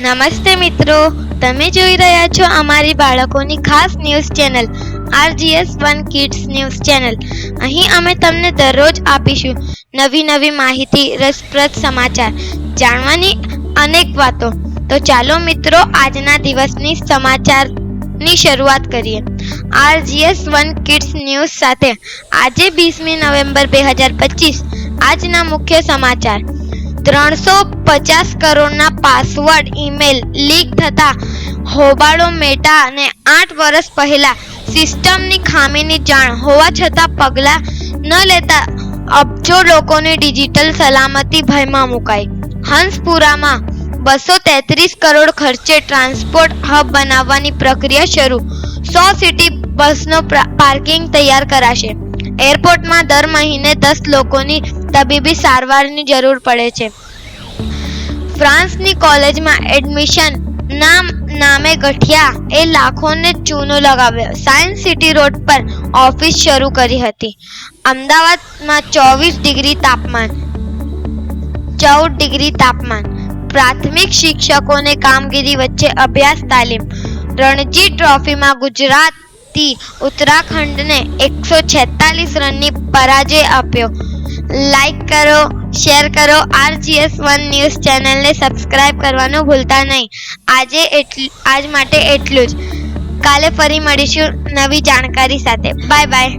નમસ્તે મિત્રો, તમે જોઈ રહ્યા છો અમારી બાળકોની ખાસ news channel RGS1 kids news channel. અહીં અમે તમને દરરોજ આપીશું નવી માહિતી, રસપ્રદ સમાચાર, જાણવાની અનેક વાતો. તો ચાલો મિત્રો, આજના દિવસની સમાચારની શરૂઆત કરીએ. RGS1 કિડ્સ ન્યૂઝ સાથે આજે 20મી નવેમ્બર 2025. આજના મુખ્ય સમાચાર: 350 કરોડના પાસવર્ડ ઈમેલ લીક થતા હોબાળો મેટાને 8 વર્ષ પહેલા સિસ્ટમની ખામીની જાણ હોવા છતાં પગલાં ન લેતા અબજો લોકોની ડિજિટલ સલામતી ભયમાં મુકાઈ. હંસપુરામાં 233 કરોડ ખર્ચે ટ્રાન્સપોર્ટ હબ બનાવવાની પ્રક્રિયા શરૂ. 100 સિટી બસનો પાર્કિંગ તૈયાર કરાશે. એરપોર્ટમાં દર મહિને 10 લોકોની તબીબી સારવારની જરૂર પડે છે. ફ્રાન્સની કોલેજમાં એડમિશન નામે ગઠિયા એ લાખોને ચૂનો લગાવ્યો. સાયન્સ સિટી રોડ પર ઓફિસ શરૂ કરી હતી. અમદાવાદમાં 14 ડિગ્રી તાપમાન. પ્રાથમિક શિક્ષકોને કામગીરી વચ્ચે અભ્યાસ તાલીમ. રણજી ટ્રોફીમાં ગુજરાતી ઉત્તરાખંડને 146 રનની પરાજય આપ્યો. લાઈક કરો, શેર કરો. RGS1 ન્યૂઝ ચેનલને સબસ્ક્રાઇબ કરવાનું ભૂલતા નહીં. આજ માટે એટલું જ. કાલે ફરી મળીશું નવી જાણકારી સાથે. Bye bye.